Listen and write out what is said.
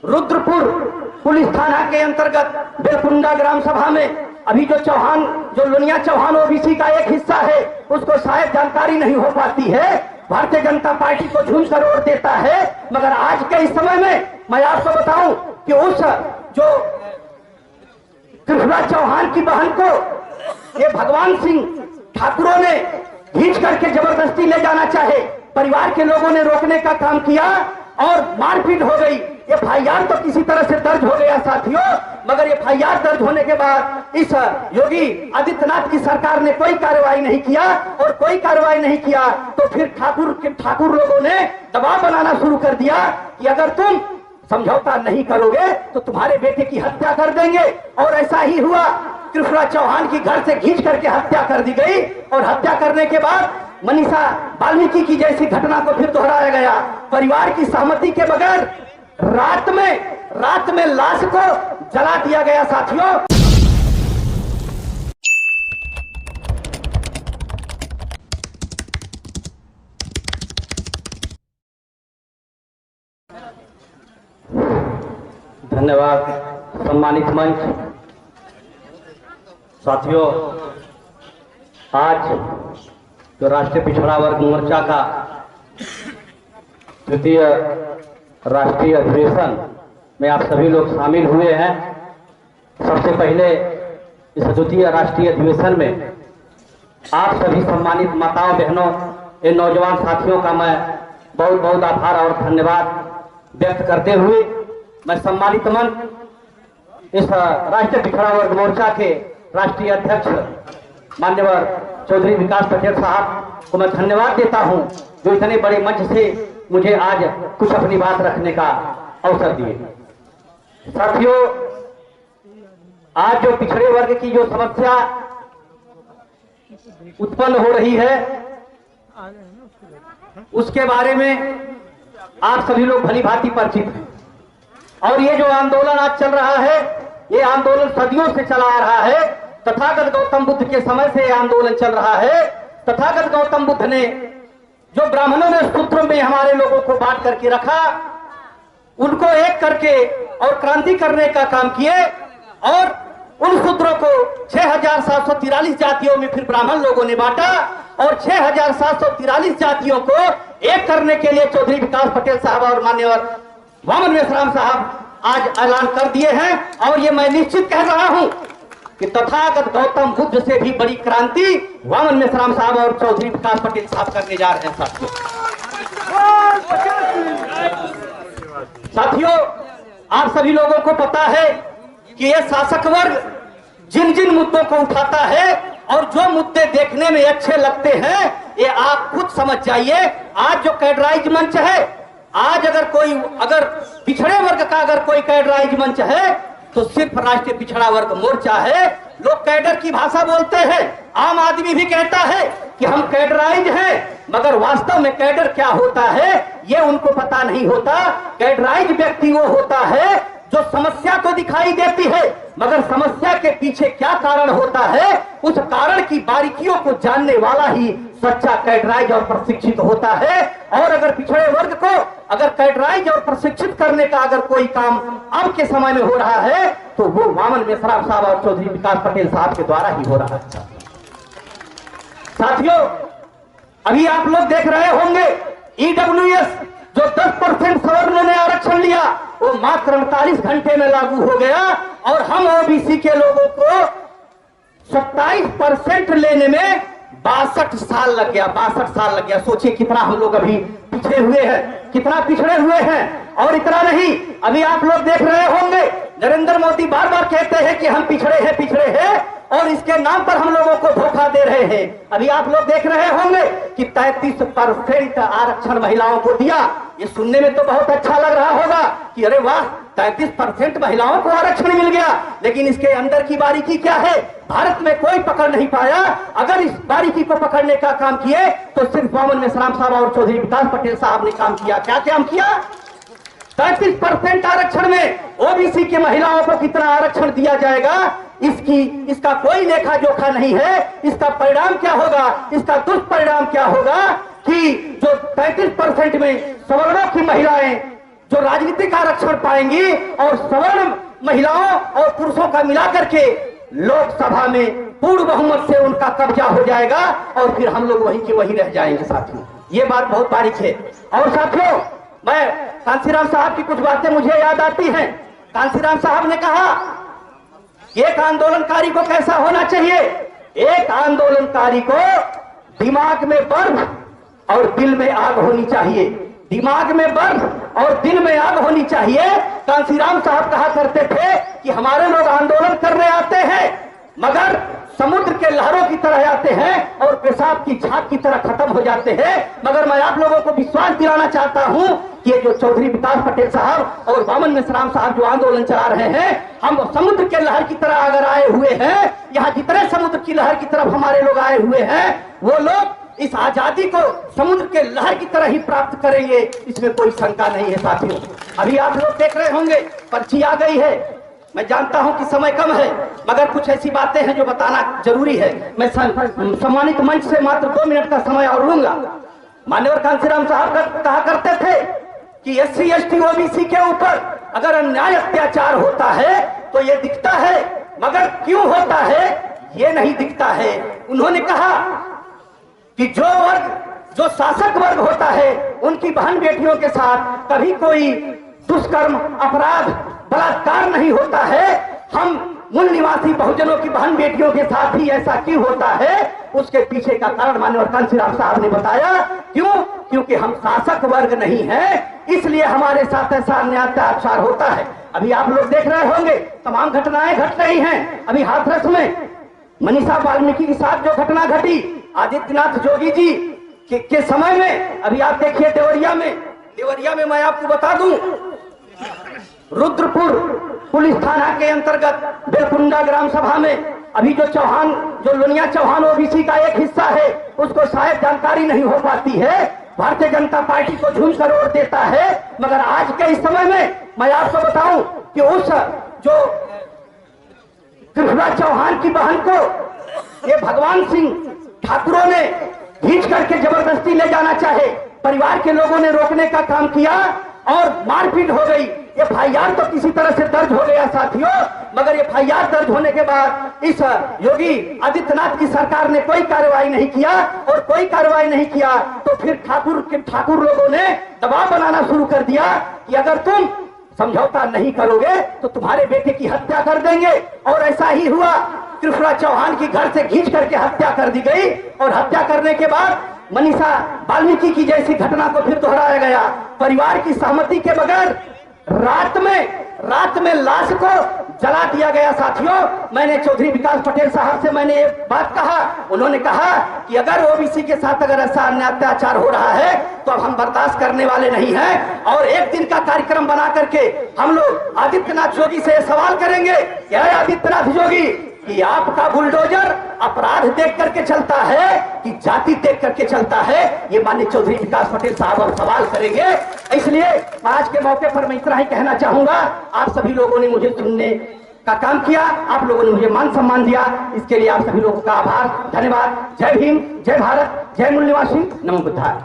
Rudrapur police थाना के अंतर्गत बेलकुंडा ग्राम सभा में अभी जो लोनिया चौहान ओबीसी का एक हिस्सा है, उसको शायद जानकारी नहीं हो पाती है। भारतीय जनता पार्टी को झूम कर वोट देता है, मगर आज के इस समय में मैं आपको बताऊं कि उस जो कृष्णा चौहान की बहन को ये भगवान सिंह ठाकुरों ने खींच करके जबरदस्ती ले जाना चाहे, परिवार के लोगों ने रोकने का काम किया और मारपीट हो गई। एफआईआर तो किसी तरह से दर्ज हो गया साथियों, मगर एफआईआर दर्ज होने के बाद इस योगी आदित्यनाथ की सरकार ने कोई कार्रवाई नहीं किया, और कोई कार्रवाई नहीं किया तो फिर ठाकुर लोगों ने दबाव बनाना शुरू कर दिया कि अगर तुम समझौता नहीं करोगे तो तुम्हारे बेटे की हत्या कर देंगे। और ऐसा ही हुआ, कृष्णा चौहान की घर से खींच करके हत्या कर दी गई, और हत्या करने के बाद मनीषा वाल्मीकि की जैसी घटना को फिर दोहराया गया। परिवार की सहमति के बगैर रात में लाश को जला दिया गया साथियों। धन्यवाद सम्मानित मंच। साथियों, आज जो राष्ट्रीय पिछड़ा वर्ग मोर्चा का तृतीय राष्ट्रीय अधिवेशन में आप सभी लोग शामिल हुए हैं। सबसे पहले इस द्वितीय राष्ट्रीय अधिवेशन में आप सभी सम्मानित माताओं बहनों, इन नौजवान साथियों का मैं बहुत बहुत आभार और धन्यवाद व्यक्त करते हुए मैं सम्मानित मंच इस राष्ट्रीय पिछड़ा वर्ग मोर्चा के राष्ट्रीय अध्यक्ष माननीय चौधरी विकास पटेल साहब को मैं धन्यवाद देता हूं, जो इतने बड़े मंच से मुझे आज कुछ अपनी बात रखने का अवसर दिए। साथियों, आज जो पिछड़े वर्ग की जो समस्या उत्पन्न हो रही है, उसके बारे में आप सभी लोग भली भांति परिचित हैं। और ये जो आंदोलन आज चल रहा है, ये आंदोलन सदियों से चला आ रहा है। तथागत गौतम बुद्ध के समय से ये आंदोलन चल रहा है। तथागत गौतम बुद्ध ने जो ब्राह्मणों ने सूत्रों में हमारे लोगों को बांट करके रखा, उनको एक करके और क्रांति करने का काम किए, और उन सूत्रों को 6743 जातियों में फिर ब्राह्मण लोगों ने बांटा, और 6743 जातियों को एक करने के लिए चौधरी विकास पटेल साहब और माननीय वामन मेश्राम साहब आज ऐलान कर दिए हैं। और ये मैं निश्चित कह रहा हूं कि तथागत गौतम बुद्ध से भी बड़ी क्रांति वामन मेश्राम साहब और चौधरी विकास पटेल साहब करने जा रहे हैं। साथियों, आप सभी लोगों को पता है कि ये शासक वर्ग जिन जिन मुद्दों को उठाता है और जो मुद्दे देखने में अच्छे लगते हैं, ये आप खुद समझ जाइए। आज जो कैडराइज मंच है, आज अगर पिछड़े वर्ग का अगर कोई कैडराइज मंच है तो सिर्फ राष्ट्रीय पिछड़ा वर्ग मोर्चा है। लोग कैडर की भाषा बोलते हैं, आम आदमी भी कहता है कि हम कैडराइज हैं, मगर वास्तव में कैडर क्या होता है ये उनको पता नहीं होता। कैडराइज व्यक्ति वो होता है जो समस्या तो दिखाई देती है, मगर समस्या के पीछे क्या कारण होता है, उस कारण की बारीकियों को जानने वाला ही सच्चा कैडराइज और प्रशिक्षित होता है। और अगर पिछड़े वर्ग को अगर कैडराइज और प्रशिक्षित करने का अगर कोई काम अब के समय में हो रहा है, तो वो वामन मेश्राम साहब और चौधरी विकास पटेल साहब के द्वारा ही हो रहा है। साथियों, अभी आप लोग देख रहे होंगे ईडब्ल्यूएस जो 10% सवर्णों ने आरक्षण लिया, वो मात्र 48 घंटे में लागू हो गया, और हम ओबीसी के लोगों को 27% लेने में 62 साल लग गया। 62 साल लग गया। सोचिए कितना हम लोग अभी पिछड़े हुए हैं, कितना पिछड़े हुए हैं। और इतना नहीं, अभी आप लोग देख रहे होंगे नरेंद्र मोदी बार बार कहते हैं कि हम पिछड़े हैं, और इसके नाम पर हम लोगों को धोखा दे रहे हैं। अभी आप लोग देख रहे होंगे कि 33% आरक्षण महिलाओं को दिया। ये सुनने में तो बहुत अच्छा लग रहा होगा कि अरे वाह, 33% महिलाओं को आरक्षण मिल गया, लेकिन इसके अंदर की बारीकी क्या है, भारत में कोई पकड़ नहीं पाया। अगर इस बारीकी को पकड़ने का काम किए तो सिर्फ वामन मेश्राम साहब और चौधरी विकास पटेल साहब ने काम किया। क्या काम किया? 33% आरक्षण में ओबीसी की महिलाओं को कितना आरक्षण दिया जाएगा, इसका कोई लेखा जोखा नहीं है। इसका परिणाम क्या होगा, इसका दुष्परिणाम क्या होगा कि जो 33% में सवर्णों की महिलाएं जो राजनीतिक आरक्षण पाएंगी और सवर्ण महिलाओं और पुरुषों का मिलाकर के लोकसभा में पूर्ण बहुमत से उनका कब्जा हो जाएगा और फिर हम लोग वहीं के वहीं रह जाएंगे साथियों। ये बात बहुत बारीक है। और साथियों, मैं कांसीराम साहब की कुछ बातें मुझे याद आती हैं। कांसीराम साहब ने कहा एक आंदोलनकारी को कैसा होना चाहिए, एक आंदोलनकारी को दिमाग में बर्फ और दिल में आग होनी चाहिए, दिमाग में बर्फ और दिल में आग होनी चाहिए। कांसीराम साहब कहा करते थे कि हमारे लोग आंदोलन करने आते हैं मगर समुद्र के लहरों की तरह आते हैं और पेशाब की झाग की तरह खत्म हो जाते हैं। मगर मैं आप लोगों को विश्वास दिलाना चाहता हूं कि ये जो चौधरी विकास पटेल साहब और वामन मिश्राम साहब जो आंदोलन चला रहे हैं, हम समुद्र के लहर की तरह अगर आए हुए हैं, यहाँ जितने समुद्र की लहर की तरफ हमारे लोग आए हुए हैं, वो लोग इस आजादी को समुद्र के लहर की तरह ही प्राप्त करेंगे, इसमें कोई शंका नहीं है साथियों। अभी आप लोग देख रहे होंगे पर्ची आ गई है। मैं जानता हूं कि समय कम है मगर कुछ ऐसी बातें हैं जो बताना जरूरी है। मैं सम्मानित मंच से मात्र 2 मिनट का समय और लूंगा। माननीय कांसीराम साहब कहा करते थे कि SC ST OBC के ऊपर अगर अन्याय अत्याचार होता है तो ये दिखता है, मगर क्यों होता है ये नहीं दिखता है। उन्होंने कहा कि जो शासक वर्ग होता है उनकी बहन बेटियों के साथ कभी कोई दुष्कर्म, अपराध, बलात्कार नहीं होता है। हम मूल निवासी बहुजनों की बहन बेटियों के साथ ही ऐसा क्यों होता है, उसके पीछे का कारण माननीय कांसीराम साहब ने बताया। क्यों? क्योंकि हम शासक वर्ग नहीं हैं, इसलिए हमारे साथ ऐसा अन्याय अत्याचार होता है। अभी आप लोग देख रहे होंगे तमाम घटनाएं घट रही हैं। अभी हाथरस में मनीषा वाल्मीकि के साथ जो घटना घटी, आदित्यनाथ जोगी जी के समय में, अभी आप देखिए देवरिया में मैं आपको बता दूं, रुद्रपुर पुलिस थाना के अंतर्गत बेलकुंडा ग्राम सभा में अभी जो लोनिया चौहान OBC का एक हिस्सा है, उसको शायद जानकारी नहीं हो पाती है, भारतीय जनता पार्टी को झूम कर वोट देता है। मगर आज के इस समय में मैं आपको बताऊं कि उस जो कृष्णा चौहान की बहन को ये भगवान सिंह ठाकुरों ने खींच करके जबरदस्ती ले जाना चाहे, परिवार के लोगों ने रोकने का काम किया और मारपीट हो गई। FIR तो किसी तरह से दर्ज हो गया साथियों, मगर FIR दर्ज होने के बाद इस योगी आदित्यनाथ की सरकार ने कोई कार्रवाई नहीं किया और कोई कार्रवाई नहीं किया तो फिर ठाकुर लोगों ने दबाव बनाना शुरू कर दिया कि अगर तुम समझौता नहीं करोगे तो तुम्हारे बेटे की हत्या कर देंगे। और ऐसा ही हुआ, कृष्णा चौहान की घर से खींच करके हत्या कर दी गई और हत्या करने के बाद मनीषा वाल्मीकि की जैसी घटना को फिर दोहराया गया। परिवार की सहमति के बगैर रात में लाश को जला दिया गया साथियों। मैंने चौधरी विकास पटेल साहब से मैंने एक बात कहा, उन्होंने कहा कि अगर OBC के साथ अगर ऐसा अन्याय अत्याचार हो रहा है तो अब हम बर्दाश्त करने वाले नहीं हैं और एक दिन का कार्यक्रम बना करके हम लोग आदित्यनाथ जोगी से सवाल करेंगे, क्या आदित्यनाथ जोगी कि आपका बुलडोजर अपराध देख करके चलता है कि जाति देख करके चलता है? ये माननीय चौधरी विकास पटेल साहब अब सवाल करेंगे। इसलिए आज के मौके पर मैं इतना ही कहना चाहूंगा, आप सभी लोगों ने मुझे सुनने का काम किया, आप लोगों ने मुझे मान सम्मान दिया, इसके लिए आप सभी लोगों का आभार, धन्यवाद। जय भीम, जय भारत, जय मूल निवासी, नमो बुद्धाय।